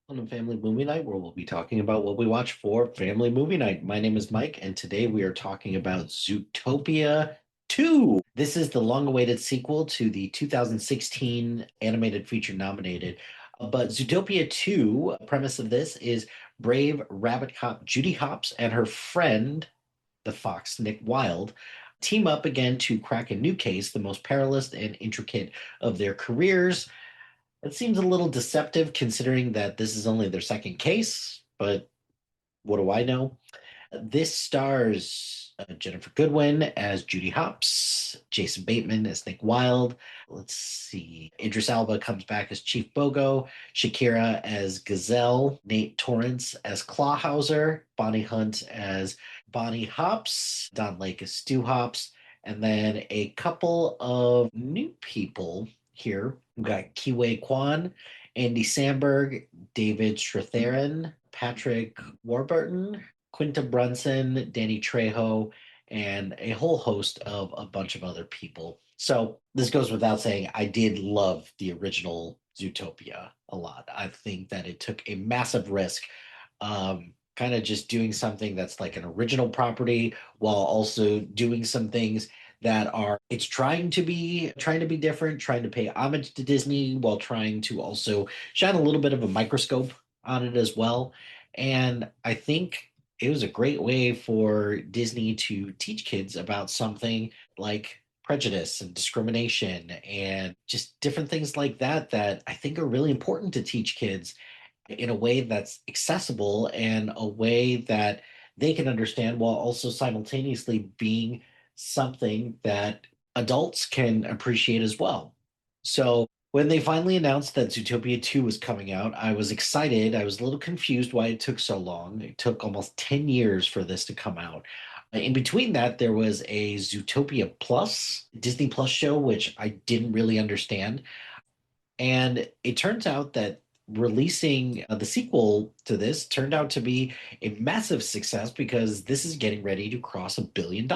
On Family Movie Night, where we'll be talking about what we watch for Family Movie Night. My name is Mike, and today we are talking about Zootopia 2. This is the long awaited sequel to the 2016 animated feature nominated. But Zootopia 2, premise of this is brave rabbit cop Judy Hopps and her friend, the fox Nick Wilde, team up again to crack a new case, the most perilous and intricate of their careers. It seems a little deceptive considering that this is only their second case, but what do I know? This stars Jennifer Goodwin as Judy Hopps, Jason Bateman as Nick Wilde. Let's see. Idris Elba comes back as Chief Bogo, Shakira as Gazelle, Nate Torrance as Clawhauser, Bonnie Hunt as Bonnie Hopps, Don Lake as Stu Hopps, and then a couple of new people here. We've got Kiwei Kwan, Andy Samberg, David Strathairn, Patrick Warburton, Quinta Brunson, Danny Trejo, and a whole host of a bunch of other people. So this goes without saying, I did love the original Zootopia a lot. I think that it took a massive risk, kind of just doing something that's like an original property while also doing some things that are it's trying to be different, trying to pay homage to Disney while trying to also shine a little bit of a microscope on it as well. And I think it was a great way for Disney to teach kids about something like prejudice and discrimination and just different things like that that I think are really important to teach kids in a way that's accessible and a way that they can understand while also simultaneously being something that adults can appreciate as well. So when they finally announced that Zootopia 2 was coming out, I was excited. I was a little confused why it took so long. It took almost 10 years for this to come out. In between that, there was a Zootopia Plus, Disney Plus show, which I didn't really understand. And it turns out that releasing the sequel to this turned out to be a massive success because this is getting ready to cross $1 billion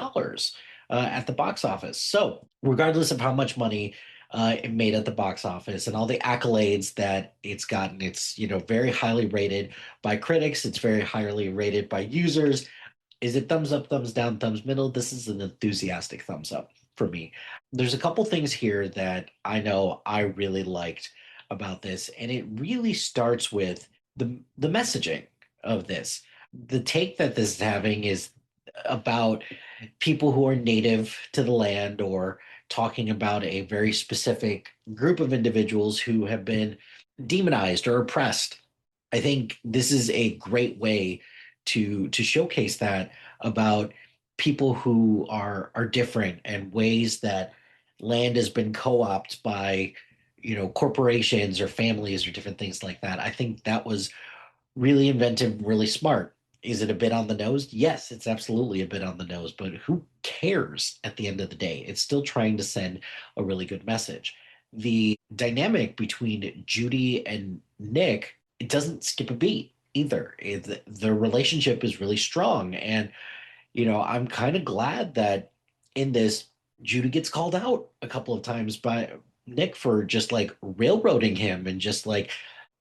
at the box office. So, regardless of how much money it made at the box office and all the accolades that it's gotten, it's very highly rated by critics. It's very highly rated by users. Is it thumbs up, thumbs down, thumbs middle? This is an enthusiastic thumbs up for me. There's a couple things here that I know I really liked about this, and it really starts with the messaging of this. The take that this is having is about people who are native to the land or talking about a very specific group of individuals who have been demonized or oppressed. I think this is a great way to showcase that about people who are different and ways that land has been co-opted by corporations or families or different things like that. I think that was really inventive, really smart. Is it a bit on the nose? Yes, it's absolutely a bit on the nose, but who cares at the end of the day? It's still trying to send a really good message. The dynamic between Judy and Nick, it doesn't skip a beat either. Their relationship is really strong. And, I'm kind of glad that in this, Judy gets called out a couple of times by Nick for just like railroading him and just like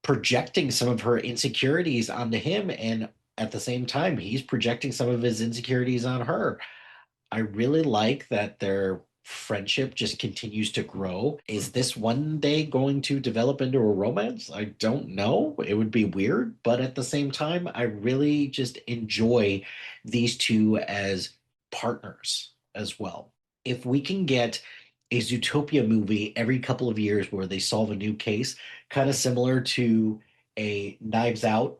projecting some of her insecurities onto him. And at the same time, he's projecting some of his insecurities on her. I really like that their friendship just continues to grow. Is this one day going to develop into a romance? I don't know. It would be weird, but at the same time, I really just enjoy these two as partners as well. If we can get a Zootopia movie every couple of years where they solve a new case, kind of similar to a Knives Out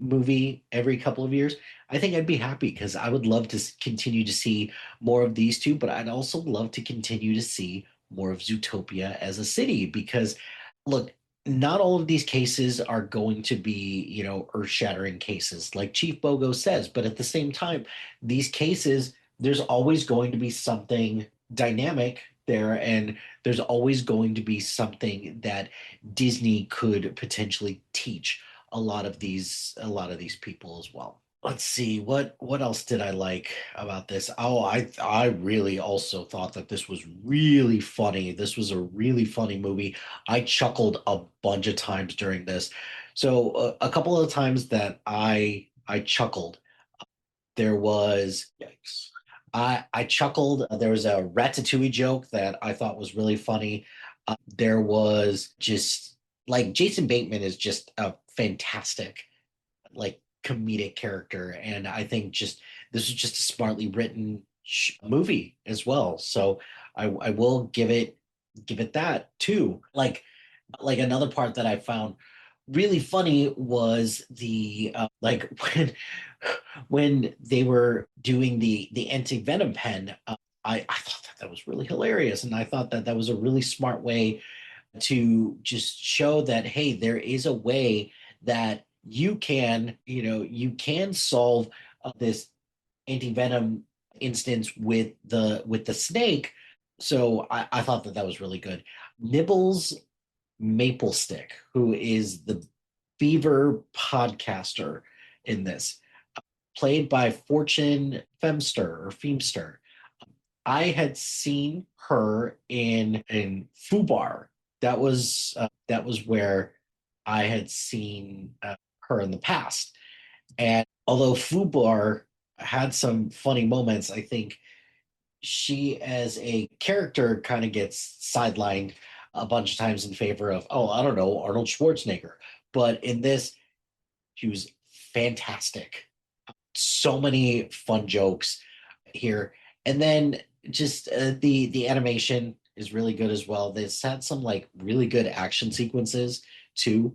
movie every couple of years, I think I'd be happy because I would love to continue to see more of these two, but I'd also love to continue to see more of Zootopia as a city because, look, not all of these cases are going to be, earth-shattering cases like Chief Bogo says, but at the same time, these cases, there's always going to be something dynamic there, and there's always going to be something that Disney could potentially teach a lot of these people as well. let's see what else did I like about this? Oh, I really also thought that this was really funny. This was a really funny movie. I chuckled a bunch of times during this. So a couple of the times that I chuckled, there was yikes. I chuckled. There was a Ratatouille joke that I thought was really funny. There was just like Jason Bateman is just a fantastic like comedic character, and I think just this is just a smartly written movie as well. So I will give it that too. Like another part that I found really funny was the like when they were doing the anti-venom pen. I thought that that was really hilarious, and I thought that that was a really smart way to just show that hey, there is a way that you can, you can solve this anti-venom instance with the snake. So I thought that that was really good. Nibbles Maplestick, who is the beaver podcaster in this, played by Fortune Femster. I had seen her in Fubar. That was where I had seen her in the past. And although Fubar had some funny moments, I think she as a character kind of gets sidelined a bunch of times in favor of, oh, I don't know, Arnold Schwarzenegger. But in this, she was fantastic. So many fun jokes here. And then just the animation is really good as well. This had some like really good action sequences too.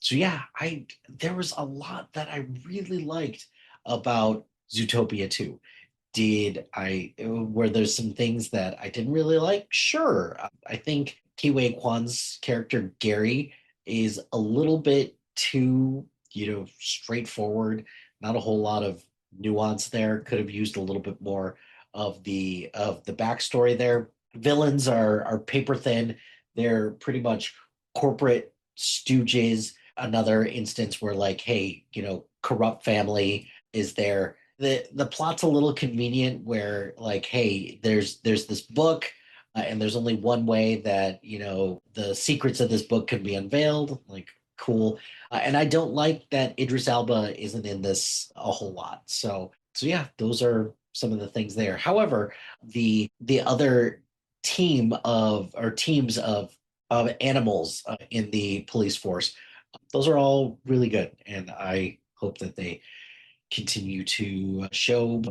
So yeah, I there was a lot that I really liked about Zootopia 2. Did I were there some things that I didn't really like? Sure. I think Kiwei Kwan's character Gary is a little bit too, straightforward. Not a whole lot of nuance there. Could have used a little bit more of the backstory there. Villains are paper thin. They're pretty much corporate stooges. Another instance where like, hey, corrupt family is there. The plot's a little convenient where like, hey, there's this book, and there's only one way that the secrets of this book can be unveiled. Like, cool. And I don't like that Idris Elba isn't in this a whole lot. So yeah, those are some of the things there. However, the other teams of animals in the police force, those are all really good, and I hope that they continue to show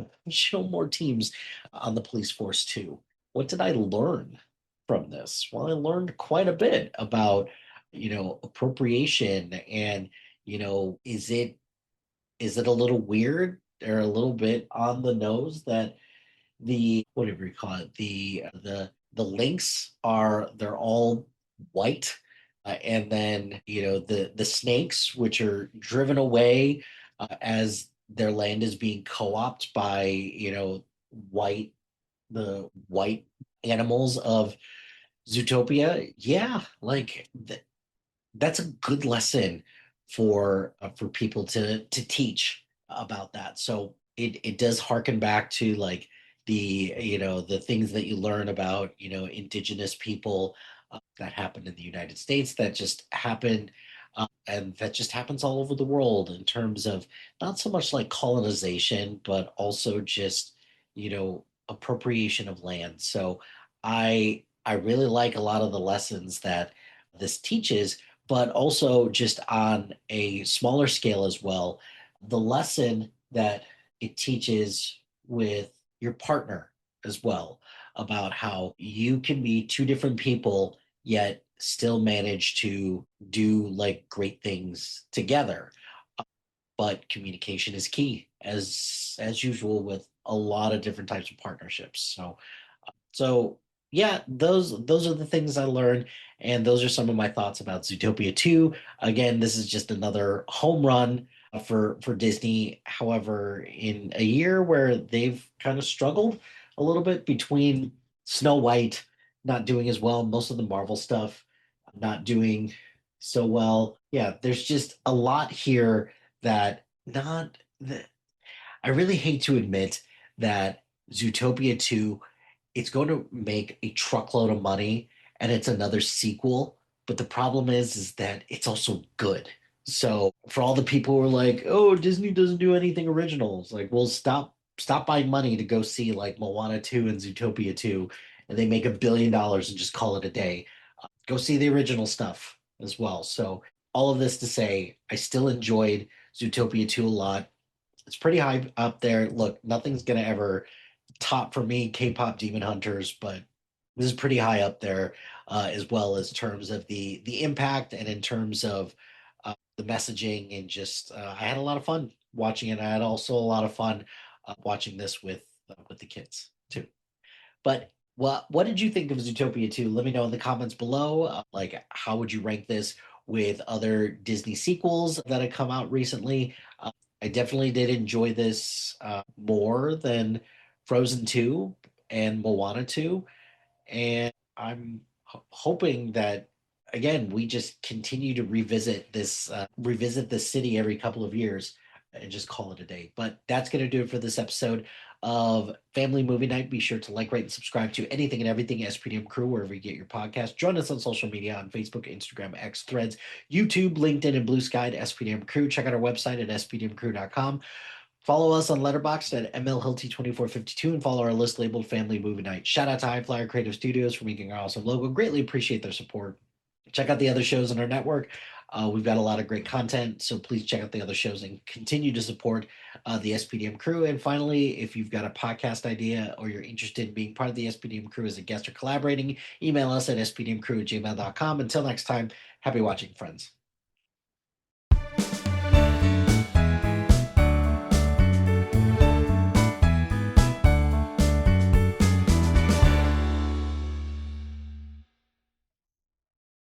more teams on the police force too. What did I learn from this? Well, I learned quite a bit about, appropriation and, is it a little weird or a little bit on the nose that the whatever you call it, the links are they're all white, and then the snakes which are driven away as their land is being co-opted by white the white animals of Zootopia. Yeah, like that's a good lesson for people to teach about that. So it does harken back to like the things that you learn about indigenous people that happened in the United States that just happened, and that just happens all over the world in terms of not so much like colonization but also just appropriation of land. So I really like a lot of the lessons that this teaches, but also just on a smaller scale as well. The lesson that it teaches with your partner as well about how you can be two different people yet still manage to do like great things together. But communication is key as usual with a lot of different types of partnerships. So yeah, those are the things I learned, and those are some of my thoughts about Zootopia 2. Again, this is just another home run for Disney. However, in a year where they've kind of struggled a little bit between Snow White not doing as well, most of the Marvel stuff not doing so well. Yeah, there's just a lot here that not that. I really hate to admit that Zootopia 2, it's going to make a truckload of money and it's another sequel. But the problem is that it's also good. So for all the people who are like, oh, Disney doesn't do anything original, it's like, well, stop buying money to go see like Moana 2 and Zootopia 2, and they make $1 billion and just call it a day. Go see the original stuff as well. So all of this to say, I still enjoyed Zootopia 2 a lot. It's pretty high up there. Look, nothing's gonna ever top for me K-pop Demon Hunters, but this is pretty high up there, as well as terms of the impact and in terms of the messaging and just I had a lot of fun watching it. I had also a lot of fun watching this with the kids too. But what did you think of Zootopia 2? Let me know in the comments below. Like, how would you rank this with other Disney sequels that have come out recently? I definitely did enjoy this more than Frozen 2 and Moana 2. And I'm hoping that again we just continue to revisit this city every couple of years and just call it a day. But that's going to do it for this episode of Family Movie Night. Be sure to like, rate, and subscribe to anything and everything SPDM Crew wherever you get your podcast. Join us on social media on Facebook, Instagram, X, Threads, YouTube, LinkedIn, and Blue Sky at SPDM Crew. Check out our website at spdmcrew.com. Follow us on Letterboxd at MLHilty2452 and follow our list labeled Family Movie Night. Shout out to HiFlyer Creative Studios for making our awesome logo. Greatly appreciate their support. Check out the other shows on our network. We've got a lot of great content, so please check out the other shows and continue to support the SPDM crew. And finally, if you've got a podcast idea or you're interested in being part of the SPDM crew as a guest or collaborating, email us at spdmcrew@gmail.com. Until next time, happy watching, friends.